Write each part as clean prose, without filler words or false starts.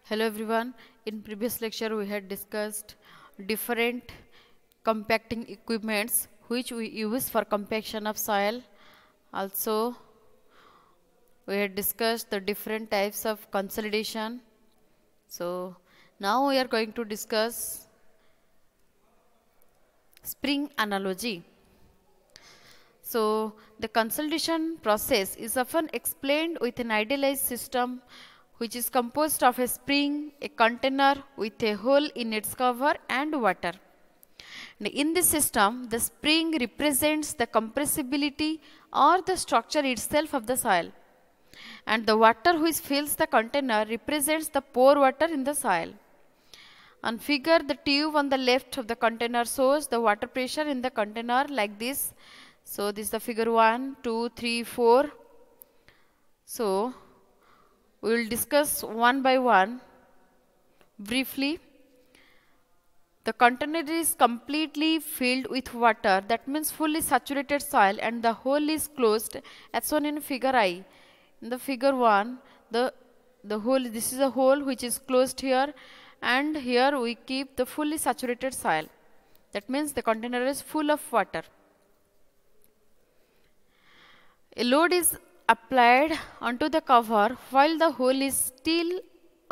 Hello everyone. In previous lecture we had discussed different compacting equipments which we use for compaction of soil. Also we had discussed the different types of consolidation. So now we are going to discuss spring analogy. So the consolidation process is often explained with an idealized system which is composed of a spring, a container with a hole in its cover and water. And in this system, the spring represents the compressibility or the structure itself of the soil. And the water which fills the container represents the pore water in the soil. On figure, the tube on the left of the container shows the water pressure in the container like this. So this is the figure 1, 2, 3, 4. So we will discuss one by one briefly. The container is completely filled with water, that means fully saturated soil, and the hole is closed as shown in figure I. In the figure 1, the hole, this is a hole which is closed here, and here we keep the fully saturated soil. That means the container is full of water. A load is applied onto the cover while the hole is still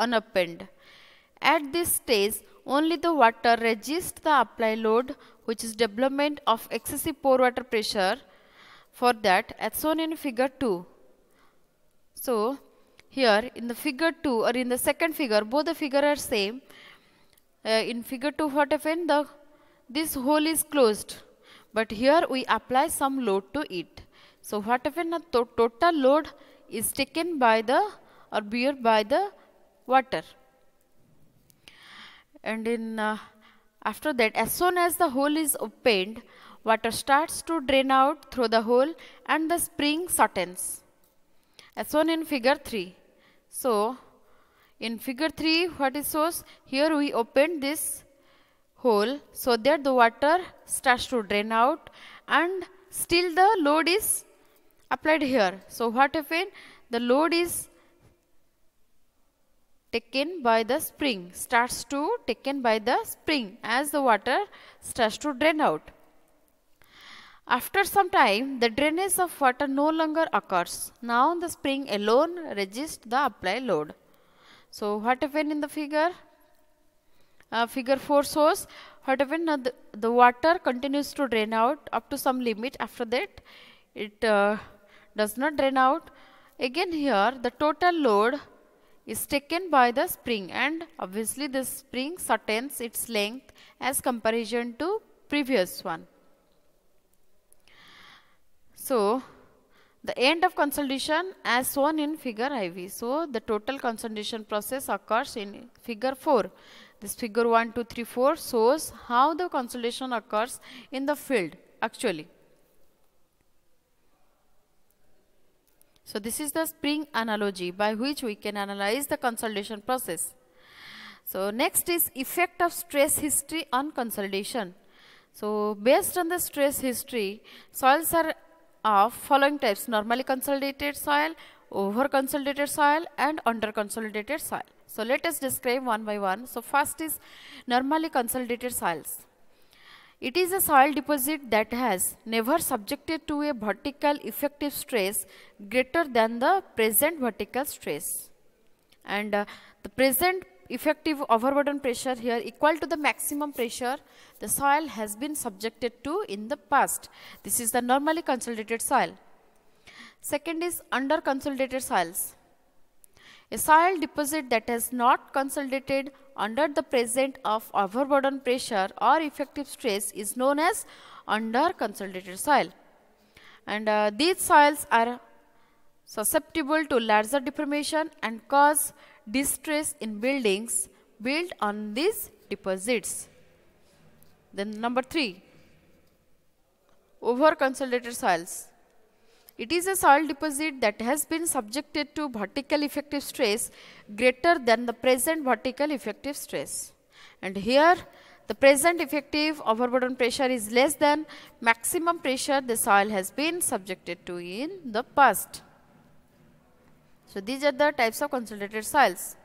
unopened. At this stage, only the water resists the applied load, which is development of excessive pore water pressure. For that, as shown in figure 2. So, here in the figure 2 or in the second figure, both the figure are same. In figure 2, what happened? This hole is closed, but here we apply some load to it. So what happened? The total load is taken by the or bear by the water. And in after that, as soon as the hole is opened, water starts to drain out through the hole and the spring shortens, as shown in figure 3. So in figure 3, what it shows, here we open this hole so that the water starts to drain out and still the load is applied here. So what happened? The load is taken by the spring, starts to taken by the spring as the water starts to drain out. After some time, the drainage of water no longer occurs. Now the spring alone resists the applied load. So what happened in the figure? Figure 4 shows what happened. The water continues to drain out up to some limit. After that, it does not drain out. Again here, the total load is taken by the spring, and obviously the spring shortens its length as comparison to previous one. So the end of consolidation as shown in figure IV. So the total consolidation process occurs in figure 4. This figure 1, 2, 3, 4 shows how the consolidation occurs in the field actually. So this is the spring analogy by which we can analyze the consolidation process. So next is effect of stress history on consolidation. So based on the stress history, soils are of following types: normally consolidated soil, over consolidated soil, and under consolidated soil. So let us describe one by one. So first is normally consolidated soils. It is a soil deposit that has never subjected to a vertical effective stress greater than the present vertical stress. And the present effective overburden pressure here equal to the maximum pressure the soil has been subjected to in the past. This is the normally consolidated soil. Second is under consolidated soils. A soil deposit that has not consolidated under the presence of overburden pressure or effective stress is known as under consolidated soil. And these soils are susceptible to larger deformation and cause distress in buildings built on these deposits. Then number 3, over consolidated soils. It is a soil deposit that has been subjected to vertical effective stress greater than the present vertical effective stress. And here the present effective overburden pressure is less than maximum pressure the soil has been subjected to in the past. So these are the types of consolidated soils.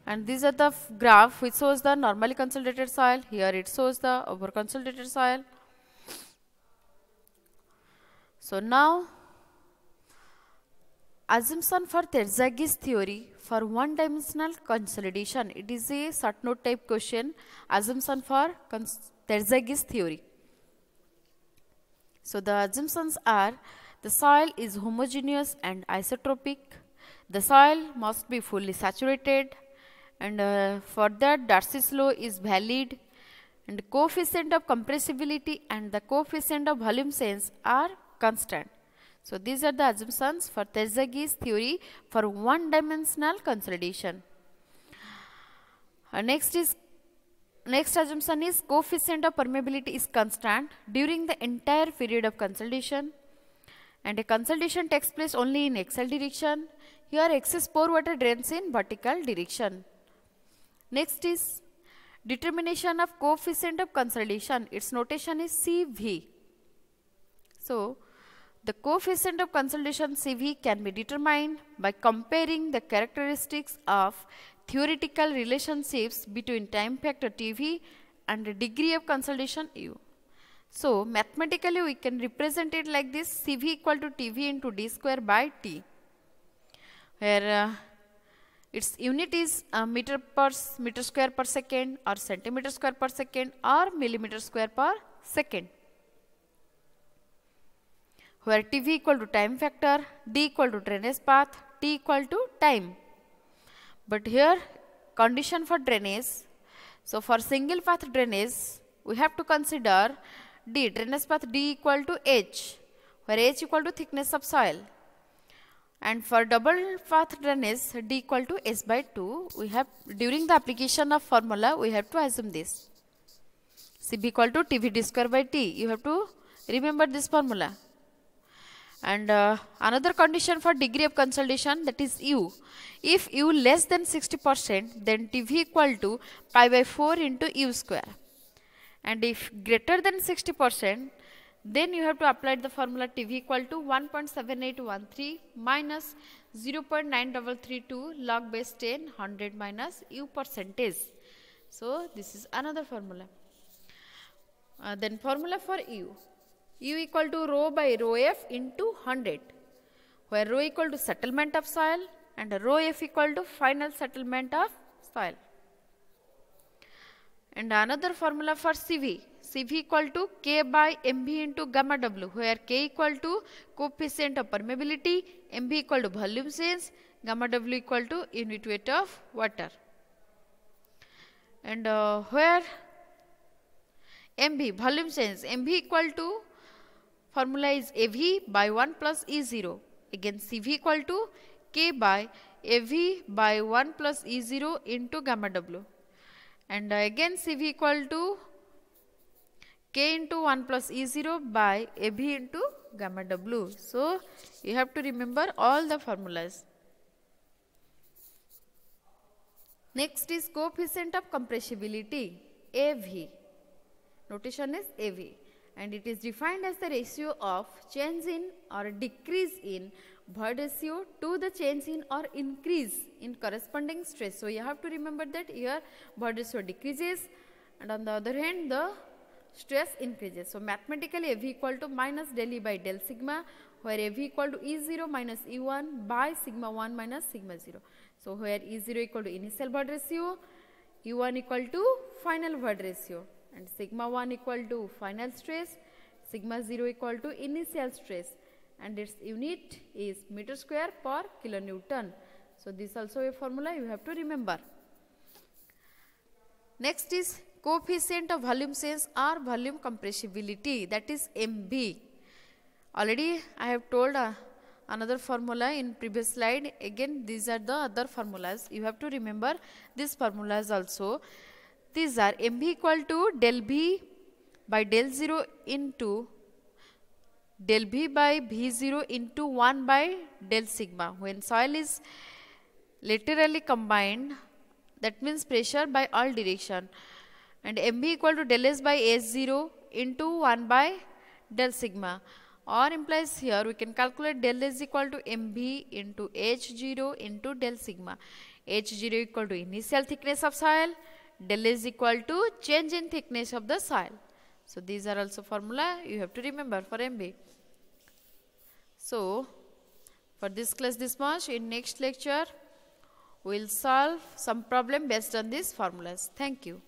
And these are the graph which shows the normally consolidated soil. Here it shows the over consolidated soil. So now, assumption for Terzaghi's theory for one-dimensional consolidation. It is a short note type question. Assumption for Terzaghi's theory. So the assumptions are: the soil is homogeneous and isotropic. The soil must be fully saturated, and for that Darcy's law is valid, and the coefficient of compressibility and the coefficient of volume change are constant. So these are the assumptions for Terzaghi's theory for one-dimensional consolidation. Next assumption is coefficient of permeability is constant during the entire period of consolidation, and a consolidation takes place only in axial direction. Here excess pore water drains in vertical direction. Next is determination of coefficient of consolidation. Its notation is CV. So the coefficient of consolidation CV can be determined by comparing the characteristics of theoretical relationships between time factor TV and the degree of consolidation U. So mathematically we can represent it like this: CV equal to TV into D square by T, where its unit is meter square per second, or centimeter square per second, or millimeter square per second, where TV equal to time factor, D equal to drainage path, T equal to time. But here condition for drainage. So for single path drainage we have to consider D, drainage path D equal to H, where H equal to thickness of soil. And for double path drainage D equal to S by 2, we have, during the application of formula, we have to assume this. CB equal to TV D square by T. You have to remember this formula. And another condition for degree of consolidation, that is U. If U less than 60%, then TV equal to pi by 4 into U square. And if greater than 60%, then you have to apply the formula TV equal to 1.7813 minus 0.9332 log base 10 100 minus U percentage. So this is another formula. Then formula for U. U equal to rho by rho F into 100, where rho equal to settlement of soil and rho F equal to final settlement of soil. And another formula for CV. CV equal to K by MV into gamma W, where K equal to coefficient of permeability, MV equal to volume change, gamma W equal to unit weight of water. And where MV, volume change, MV equal to, formula is AV by 1 plus E0. Again CV equal to K by AV by 1 plus E0 into gamma W. And again CV equal to K into 1 plus E0 by AV into gamma W. So you have to remember all the formulas. Next is coefficient of compressibility, AV. Notation is AV. And it is defined as the ratio of change in or decrease in void ratio to the change in or increase in corresponding stress. So you have to remember that here void ratio decreases and on the other hand the stress increases. So mathematically AV equal to minus del E by del sigma, where AV equal to E0 minus E1 by sigma 1 minus sigma 0. So where E0 equal to initial void ratio, E1 equal to final void ratio, and sigma 1 equal to final stress, sigma 0 equal to initial stress, and its unit is meter square per kilonewton. So this also a formula you have to remember. Next is coefficient of volume change or volume compressibility, that is MV. Already I have told another formula in previous slide. Again these are the other formulas. You have to remember these formulas also. These are MV equal to del V by del 0 into del V by V0 into 1 by del sigma. When soil is laterally combined, that means pressure by all direction, and MV equal to del S by S0 into 1 by del sigma, or implies here we can calculate del S equal to MV into H0 into del sigma. H0 equal to initial thickness of soil, del is equal to change in thickness of the soil. So these are also formula you have to remember for MB. So for this class this much. In next lecture we will solve some problem based on these formulas. Thank you.